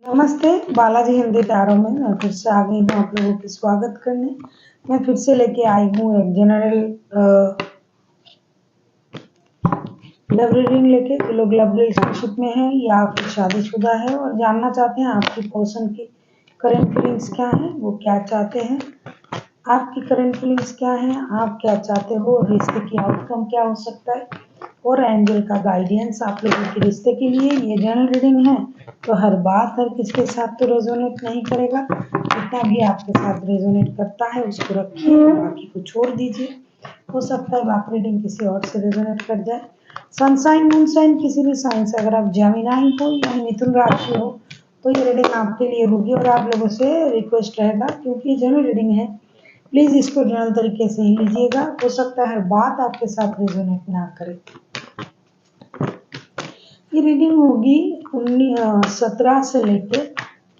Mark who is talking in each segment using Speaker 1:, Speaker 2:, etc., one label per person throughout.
Speaker 1: नमस्ते, बालाजी हिंदी टैरो में मैं फिर से आ गई हूँ आप लोगों की स्वागत करने। मैं फिर से लेके आई हूँ एक जनरल लव रीडिंग लेके। जो लोग लव रिलेशनशिप में हैं या फिर शादीशुदा है और जानना चाहते हैं आपकी पर्सन की करंट फीलिंग्स क्या है, वो क्या चाहते हैं, आपकी करंट फीलिंग्स क्या है, आप क्या चाहते हो, रिश्ते की आउटकम क्या हो सकता है और एंजल का गाइडेंस आप लोगों के रिश्ते के लिए। ये जनरल रीडिंग है तो हर बात हर किसके साथ तो रेजोनेट नहीं करेगा। जितना भी आपके साथ रेजोनेट करता है उसको रखिए, बाकी को छोड़ दीजिए। हो सकता है बाकी रीडिंग किसी और से रेजोनेट कर जाए। सनसाइन मूनसाइन किसी भी साइन से अगर आप जेमिनाई हो या मिथुन राशि हो तो ये रीडिंग आपके लिए होगी और आप लोगों से रिक्वेस्ट रहेगा, क्योंकि जनरल रीडिंग है, प्लीज इसको जनरल तरीके से ही लीजिएगा। हो सकता है हर बात आपके साथ रेजोनेट ना करे। ये रीडिंग होगी 17 से लेकर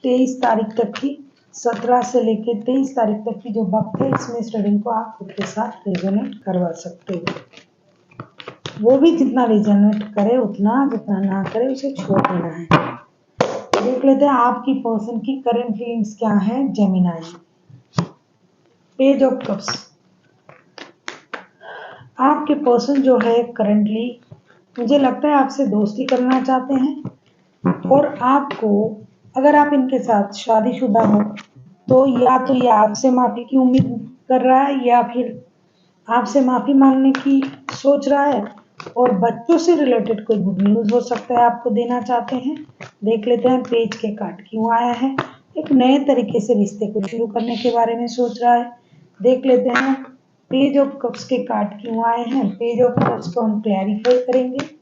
Speaker 1: 23 तारीख तक की। 17 से लेकर 23 तारीख तक की जो वक्त है, इसमें इस रीडिंग को आप खुद के साथ रेजोनेट करवा सकते हो। वो भी जितना रेजोनेट करे उतना, जितना ना करे उसे छोड़ देना है। देख लेते हैं आपकी पर्सन की करंट फीलिंग्स क्या है। Gemini, page of cups. आपके पर्सन जो है करंटली, मुझे लगता है आपसे दोस्ती करना चाहते हैं और आपको, अगर आप इनके साथ शादीशुदा हो तो या तो ये आपसे माफी की उम्मीद कर रहा है या फिर आपसे माफी मांगने की सोच रहा है और बच्चों से रिलेटेड कोई गुड न्यूज हो सकता है आपको देना चाहते हैं। देख लेते हैं पेज के कार्ड क्यों आया है। एक नए तरीके से रिश्ते को शुरू करने के बारे में सोच रहा है। देख लेते हैं पेज ऑफ कप्स के कार्ड क्यों आए हैं। पेज ऑफ कप्स को हम क्लैरिफाई करेंगे।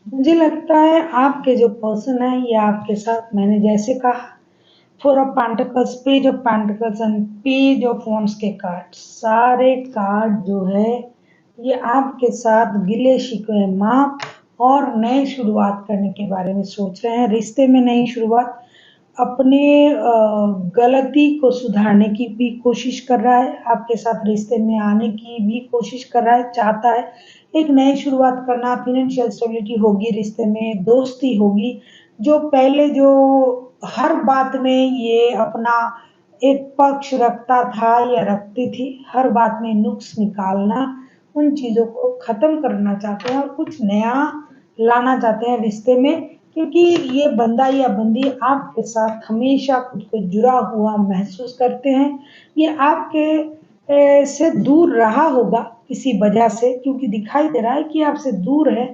Speaker 1: मुझे लगता है आपके जो पर्सन है ये आपके साथ, मैंने जैसे कहा, four of pentacles, page of pentacles and page of wands के कार्ड, सारे कार्ड जो है ये आपके साथ गिले शिकवे माफ और नई शुरुआत करने के बारे में सोच रहे हैं। रिश्ते में नई शुरुआत, अपने गलती को सुधारने की भी कोशिश कर रहा है, आपके साथ रिश्ते में आने की भी कोशिश कर रहा है, चाहता है एक नई शुरुआत करना। फाइनेंशियल स्टेबिलिटी होगी, रिश्ते में दोस्ती होगी। जो पहले जो हर बात में ये अपना एक पक्ष रखता था या रखती थी, हर बात में नुक्स निकालना, उन चीज़ों को ख़त्म करना चाहते हैं और कुछ नया लाना चाहते हैं रिश्ते में, क्योंकि ये बंदा या बंदी आपके साथ हमेशा खुद को जुड़ा हुआ महसूस करते हैं। ये आपके से दूर रहा होगा किसी वजह से, क्योंकि दिखाई दे रहा है कि आपसे दूर है,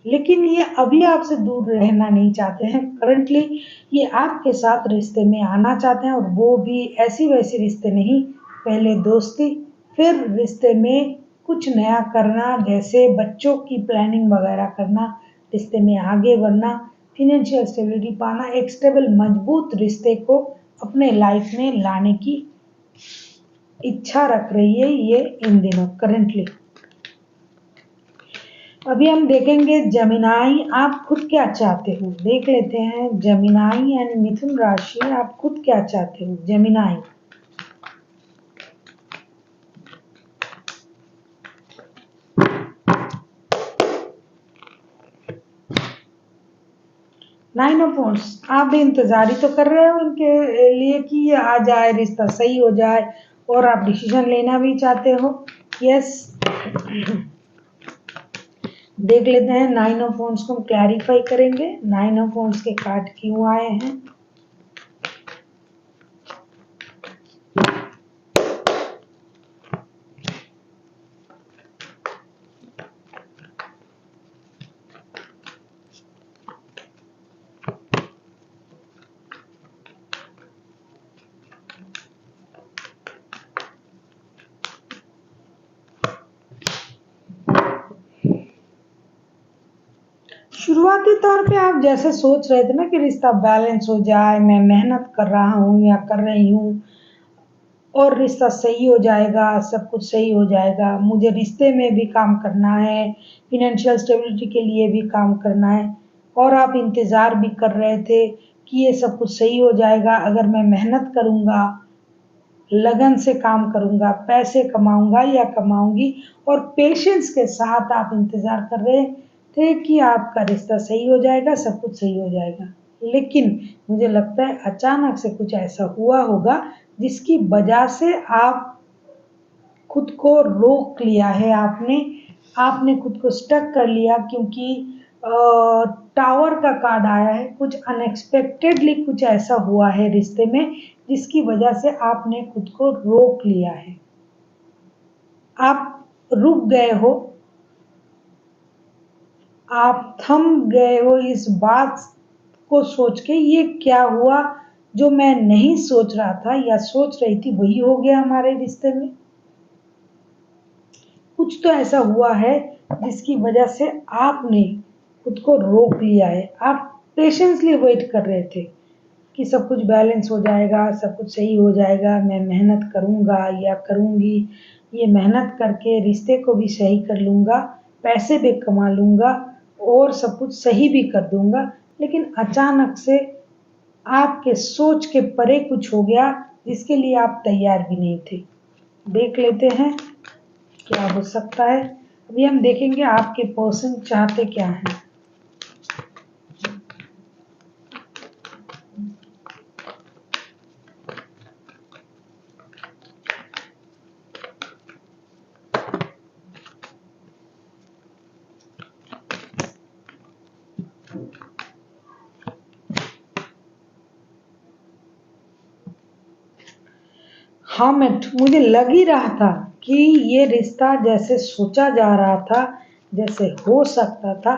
Speaker 1: लेकिन ये अभी आपसे दूर रहना नहीं चाहते हैं। करंटली ये आपके साथ रिश्ते में आना चाहते हैं और वो भी ऐसी वैसी रिश्ते नहीं, पहले दोस्ती फिर रिश्ते में कुछ नया करना, जैसे बच्चों की प्लानिंग वगैरह करना, रिश्ते में आगे बढ़ना, फाइनेंशियल स्टेबिलिटी पाना, एक स्टेबल मजबूत रिश्ते को अपने लाइफ में लाने की इच्छा रख रही है ये इन दिनों करंटली। अभी हम देखेंगे जेमिनाई आप खुद क्या चाहते हो। देख लेते हैं जेमिनाई यानी मिथुन राशि, आप खुद क्या चाहते हो जेमिनाई। नाइन ऑफ वॉन्ड्स, आप भी इंतजार ही तो कर रहे हो इनके लिए कि ये आ जाए, रिश्ता सही हो जाए और आप डिसीजन लेना भी चाहते हो। यस, देख लेते हैं नाइन ऑफ वॉन्ड्स को हम क्लैरिफाई करेंगे। नाइन ऑफ वॉन्ड्स के कार्ड क्यों आए हैं। शुरू शुरुआती तौर पे आप जैसे सोच रहे थे ना कि रिश्ता बैलेंस हो जाए, मैं मेहनत कर रहा हूँ या कर रही हूँ और रिश्ता सही हो जाएगा, सब कुछ सही हो जाएगा। मुझे रिश्ते में भी काम करना है, फ़ाइनेंशियल स्टेबिलिटी के लिए भी काम करना है और आप इंतज़ार भी कर रहे थे कि ये सब कुछ सही हो जाएगा अगर मैं मेहनत करूँगा, लगन से काम करूँगा, पैसे कमाऊँगा या कमाऊँगी और पेशेंस के साथ आप इंतज़ार कर रहे थे कि आपका रिश्ता सही हो जाएगा, सब कुछ सही हो जाएगा। लेकिन मुझे लगता है अचानक से कुछ ऐसा हुआ होगा जिसकी वजह से आप खुद को रोक लिया है आपने, आपने खुद को स्टक कर लिया क्योंकि टावर का कार्ड आया है, कुछ अनएक्सपेक्टेडली कुछ ऐसा हुआ है रिश्ते में जिसकी वजह से आपने खुद को रोक लिया है। आप रुक गए हो, आप थम गए हो इस बात को सोच के ये क्या हुआ जो मैं नहीं सोच रहा था या सोच रही थी वही हो गया हमारे रिश्ते में। कुछ तो ऐसा हुआ है जिसकी वजह से आपने खुद को रोक लिया है। आप पेशेंसली वेट कर रहे थे कि सब कुछ बैलेंस हो जाएगा, सब कुछ सही हो जाएगा, मैं मेहनत करूँगा या करूँगी, ये मेहनत करके रिश्ते को भी सही कर लूँगा, पैसे भी कमा लूँगा और सब कुछ सही भी कर दूँगा। लेकिन अचानक से आपके सोच के परे कुछ हो गया जिसके लिए आप तैयार भी नहीं थे। देख लेते हैं क्या हो सकता है। अभी हम देखेंगे आपके पर्सन चाहते क्या हैं। हाँ मिट मुझे लग ही रहा था कि ये रिश्ता जैसे सोचा जा रहा था, जैसे हो सकता था,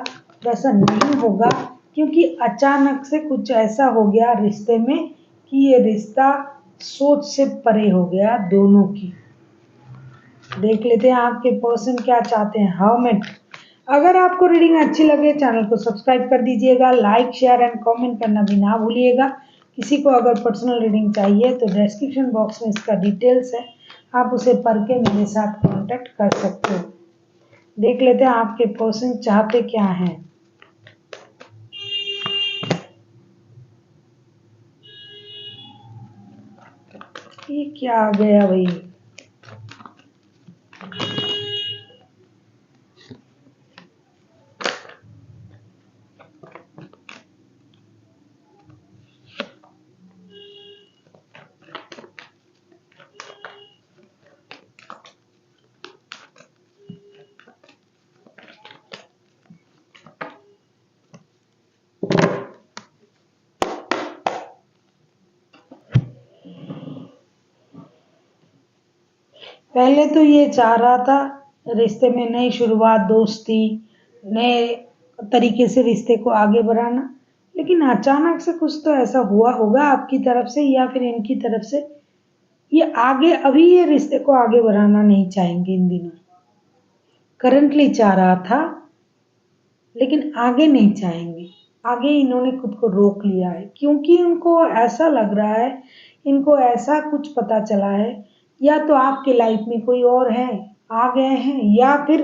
Speaker 1: वैसा नहीं होगा क्योंकि अचानक से कुछ ऐसा हो गया रिश्ते में कि ये रिश्ता सोच से परे हो गया दोनों की। देख लेते हैं आपके पर्सन क्या चाहते हैं। हर्मिट, अगर आपको रीडिंग अच्छी लगे चैनल को सब्सक्राइब कर दीजिएगा, लाइक शेयर एंड कमेंट करना भी ना भूलिएगा। किसी को अगर पर्सनल रीडिंग चाहिए तो डिस्क्रिप्शन बॉक्स में इसका डिटेल्स है, आप उसे पढ़ के मेरे साथ कांटेक्ट कर सकते हो। देख लेते हैं आपके पर्सन चाहते क्या हैं। ये क्या आ गया भाई। पहले तो ये चाह रहा था रिश्ते में नई शुरुआत, दोस्ती, नए तरीके से रिश्ते को आगे बढ़ाना, लेकिन अचानक से कुछ तो ऐसा हुआ होगा आपकी तरफ से या फिर इनकी तरफ से, ये आगे अभी ये रिश्ते को आगे बढ़ाना नहीं चाहेंगे इन दिनों। करंटली चाह रहा था लेकिन आगे नहीं चाहेंगे। आगे इन्होंने खुद को रोक लिया है क्योंकि इनको ऐसा लग रहा है, इनको ऐसा कुछ पता चला है या तो आपके लाइफ में कोई और है आ गए हैं या फिर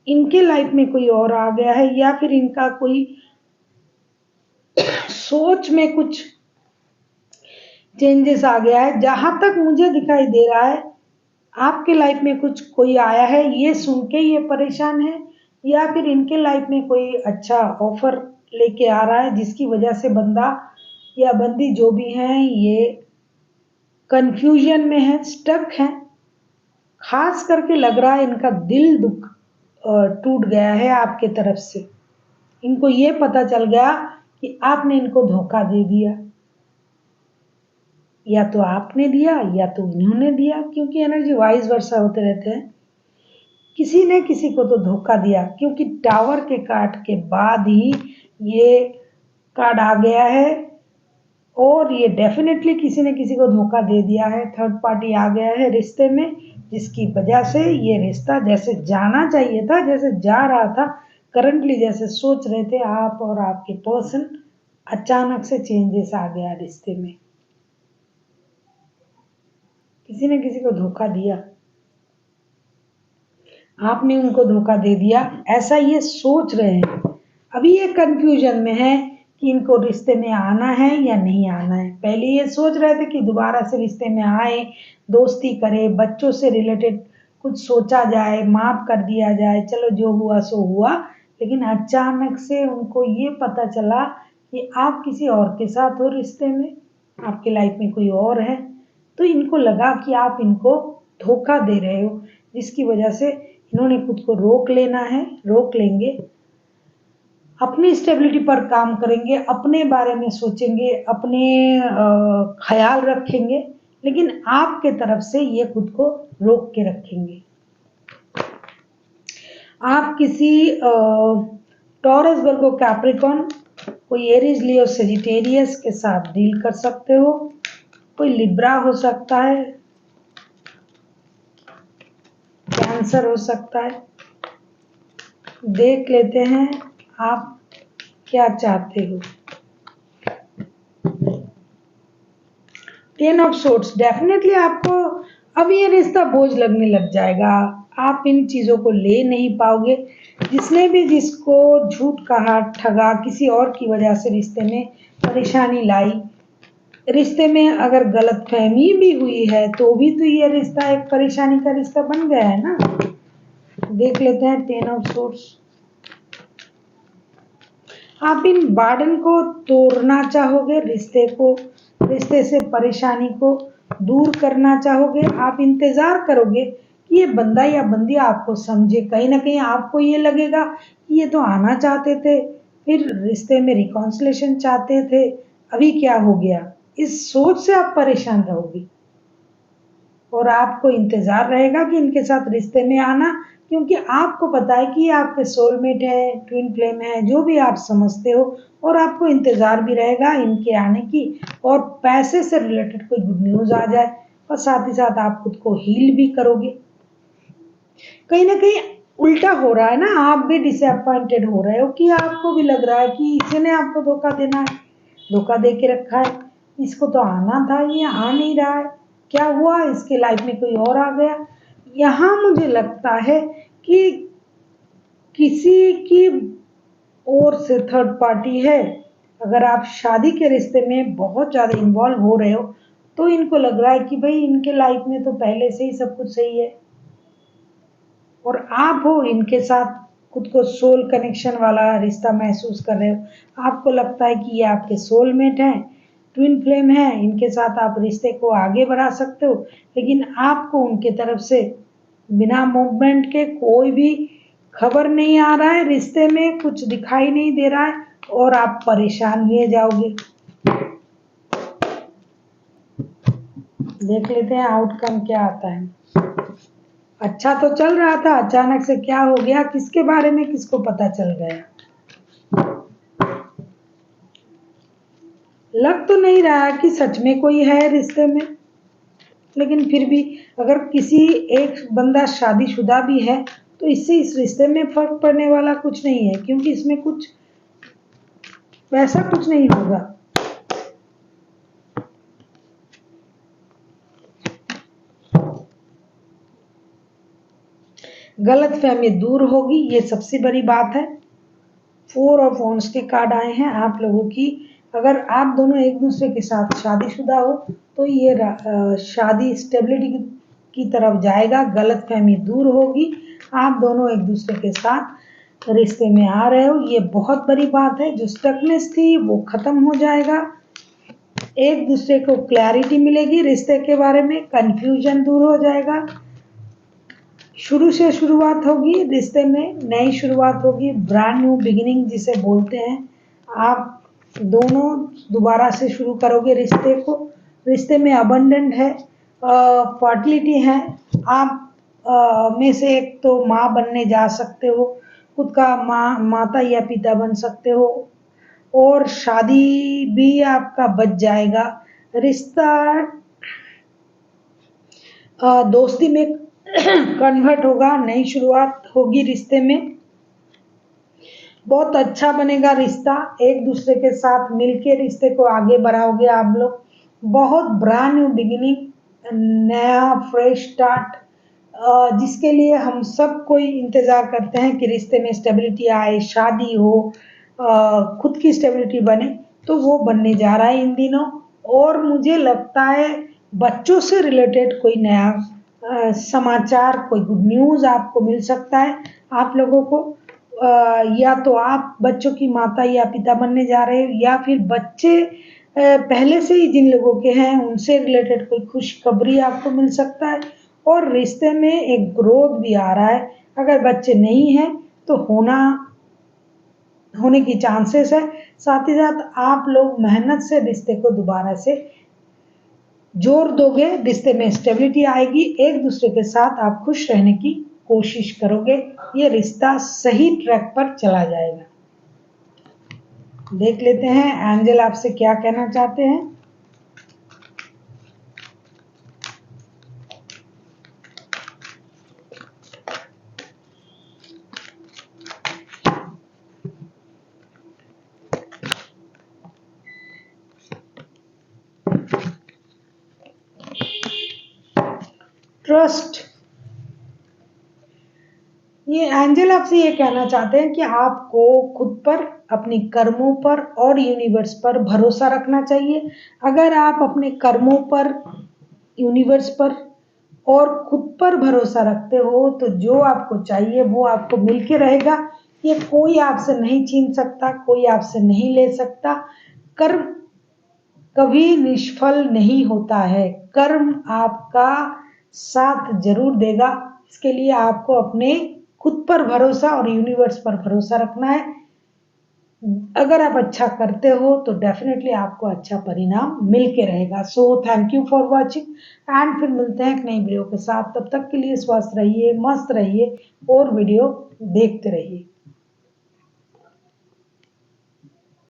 Speaker 1: इनके लाइफ में कोई और आ गया है या फिर इनका कोई सोच में कुछ चेंजेस आ गया है। जहां तक मुझे दिखाई दे रहा है आपके लाइफ में कुछ कोई आया है, ये सुन के ये परेशान है या फिर इनके लाइफ में कोई अच्छा ऑफर लेके आ रहा है जिसकी वजह से बंदा या बंदी जो भी है ये कंफ्यूजन में है, स्टक है। खास करके लग रहा है इनका दिल दुख टूट गया है आपके तरफ से। इनको ये पता चल गया कि आपने इनको धोखा दे दिया, या तो आपने दिया या तो इन्होंने दिया, क्योंकि एनर्जी वाइस वर्सा होते रहते हैं। किसी ने किसी को तो धोखा दिया क्योंकि टावर के कार्ड के बाद ही ये कार्ड आ गया है और ये डेफिनेटली किसी ने किसी को धोखा दे दिया है। थर्ड पार्टी आ गया है रिश्ते में जिसकी वजह से ये रिश्ता जैसे जाना चाहिए था, जैसे जा रहा था, करंटली जैसे सोच रहे थे आप और आपके पर्सन, अचानक से चेंजेस आ गया रिश्ते में। किसी ने किसी को धोखा दिया, आपने उनको धोखा दे दिया, ऐसा ये सोच रहे हैं। अभी ये कंफ्यूजन में है कि इनको रिश्ते में आना है या नहीं आना है। पहले ये सोच रहे थे कि दोबारा से रिश्ते में आए, दोस्ती करे, बच्चों से रिलेटेड कुछ सोचा जाए, माफ कर दिया जाए, चलो जो हुआ सो हुआ। लेकिन अचानक से उनको ये पता चला कि आप किसी और के साथ हो रिश्ते में, आपके लाइफ में कोई और है। तो इनको लगा कि आप इनको धोखा दे रहे हो, जिसकी वजह से इन्होंने खुद को रोक लेना है, रोक लेंगे, अपनी स्टेबिलिटी पर काम करेंगे, अपने बारे में सोचेंगे, अपने ख्याल रखेंगे, लेकिन आपके तरफ से ये खुद को रोक के रखेंगे। आप किसी टॉरस, वर्गो, कैप्रिकॉर्न, कोई एरीज, लियो, सेजिटेरियस के साथ डील कर सकते हो। कोई लिब्रा हो सकता है, कैंसर हो सकता है। देख लेते हैं आप क्या चाहते हो। 10 ऑफ सोर्ड्स, डेफिनेटली आपको अब ये रिश्ता बोझ लगने लग जाएगा। आप इन चीजों को ले नहीं पाओगे। जिसने भी जिसको झूठ कहा, ठगा, किसी और की वजह से रिश्ते में परेशानी लाई, रिश्ते में अगर गलतफहमी भी हुई है तो भी तो ये रिश्ता एक परेशानी का रिश्ता बन गया है ना। देख लेते हैं 10 ऑफ सोर्ड्स। आप इन बार्डन को तोड़ना चाहोगे, रिश्ते से परेशानी को दूर करना चाहोगे। आप इंतजार करोगे कि ये बंदा या बंदी आपको समझे। कहीं ना कहीं आपको ये लगेगा कि ये तो आना चाहते थे, फिर रिश्ते में रिकॉन्सिलेशन चाहते थे, अभी क्या हो गया। इस सोच से आप परेशान रहोगे और आपको इंतजार रहेगा कि इनके साथ रिश्ते में आना, क्योंकि आपको पता है कि ये आपके सोलमेट है, ट्विन फ्लेम है, जो भी आप समझते हो। और आपको इंतजार भी रहेगा इनके आने की, और पैसे से रिलेटेड कोई गुड न्यूज आ जाए, और साथ ही साथ आप खुद को हील भी करोगे। कहीं ना कहीं उल्टा हो रहा है ना, आप भी डिसअपॉइंटेड हो रहे हो कि आपको भी लग रहा है कि इसी ने आपको धोखा देना है, धोखा दे के रखा है, इसको तो आना था, ये आ नहीं रहा है, क्या हुआ, इसके लाइफ में कोई और आ गया। यहाँ मुझे लगता है कि किसी की ओर से थर्ड पार्टी है। अगर आप शादी के रिश्ते में बहुत ज्यादा इन्वॉल्व हो रहे हो तो इनको लग रहा है कि भाई इनके लाइफ में तो पहले से ही सब कुछ सही है, और आप हो इनके साथ खुद को सोल कनेक्शन वाला रिश्ता महसूस कर रहे हो। आपको लगता है कि ये आपके सोलमेट हैं, ट्विन फ्लेम है, इनके साथ आप रिश्ते को आगे बढ़ा सकते हो। लेकिन आपको उनके तरफ से बिना मूवमेंट के कोई भी खबर नहीं आ रहा है, रिश्ते में कुछ दिखाई नहीं दे रहा है, और आप परेशान हुए जाओगे। देख लेते हैं आउटकम क्या आता है। अच्छा तो चल रहा था, अचानक से क्या हो गया, किसके बारे में किसको पता चल गया। लग तो नहीं रहा कि सच में कोई है रिश्ते में, लेकिन फिर भी अगर किसी एक बंदा शादीशुदा भी है तो इससे इस रिश्ते में फर्क पड़ने वाला कुछ नहीं है, क्योंकि इसमें कुछ वैसा कुछ नहीं होगा। गलतफहमी दूर होगी, ये सबसे बड़ी बात है। 4 ऑफ वांड्स के कार्ड आए हैं आप लोगों की। अगर आप दोनों एक दूसरे के साथ शादीशुदा हो तो ये शादी स्टेबिलिटी की तरफ जाएगा, गलतफहमी दूर होगी, आप दोनों एक दूसरे के साथ रिश्ते में आ रहे हो, ये बहुत बड़ी बात है। जो स्टकनेस थी वो खत्म हो जाएगा, एक दूसरे को क्लैरिटी मिलेगी रिश्ते के बारे में, कंफ्यूजन दूर हो जाएगा, शुरू से शुरुआत होगी, रिश्ते में नई शुरुआत होगी, ब्रांड न्यू बिगिनिंग जिसे बोलते हैं। आप दोनों दोबारा से शुरू करोगे रिश्ते को। रिश्ते में अबंडेंट है, फर्टिलिटी है, आप में से एक तो माँ बनने जा सकते हो, खुद का माता या पिता बन सकते हो, और शादी भी आपका बच जाएगा। रिश्ता दोस्ती में कन्वर्ट होगा, नई शुरुआत होगी रिश्ते में। बहुत अच्छा बनेगा रिश्ता, एक दूसरे के साथ मिलके रिश्ते को आगे बढ़ाओगे आप लोग। बहुत ब्रांड न्यू बिगिनिंग, नया फ्रेश स्टार्ट, जिसके लिए हम सब कोई इंतजार करते हैं कि रिश्ते में स्टेबिलिटी आए, शादी हो, खुद की स्टेबिलिटी बने, तो वो बनने जा रहा है इन दिनों। और मुझे लगता है बच्चों से रिलेटेड कोई नया समाचार, कोई गुड न्यूज़ आपको मिल सकता है। आप लोगों को या तो आप बच्चों की माता या पिता बनने जा रहे हो, या फिर बच्चे पहले से ही जिन लोगों के हैं उनसे रिलेटेड कोई खुशखबरी आपको मिल सकता है। और रिश्ते में एक ग्रोथ भी आ रहा है। अगर बच्चे नहीं हैं तो होने की चांसेस है। साथ ही साथ आप लोग मेहनत से रिश्ते को दोबारा से जोर दोगे, रिश्ते में स्टेबिलिटी आएगी, एक दूसरे के साथ आप खुश रहने की कोशिश करोगे, ये रिश्ता सही ट्रैक पर चला जाएगा। देख लेते हैं एंजल आपसे क्या कहना चाहते हैं। ट्रस्ट, ये एंजल आपसे ये कहना चाहते हैं कि आपको खुद पर, अपने कर्मों पर और यूनिवर्स पर भरोसा रखना चाहिए। अगर आप अपने कर्मों पर, यूनिवर्स पर और खुद पर भरोसा रखते हो तो जो आपको चाहिए वो आपको मिलके रहेगा। ये कोई आपसे नहीं छीन सकता, कोई आपसे नहीं ले सकता। कर्म कभी निष्फल नहीं होता है, कर्म आपका साथ जरूर देगा। इसके लिए आपको अपने खुद पर भरोसा और यूनिवर्स पर भरोसा रखना है। अगर आप अच्छा करते हो तो डेफिनेटली आपको अच्छा परिणाम मिल के रहेगा। So thank you for watching and फिर मिलते हैं एक नई वीडियो के साथ। तब तक के लिए स्वस्थ रहिए, मस्त रहिए और वीडियो देखते रहिए।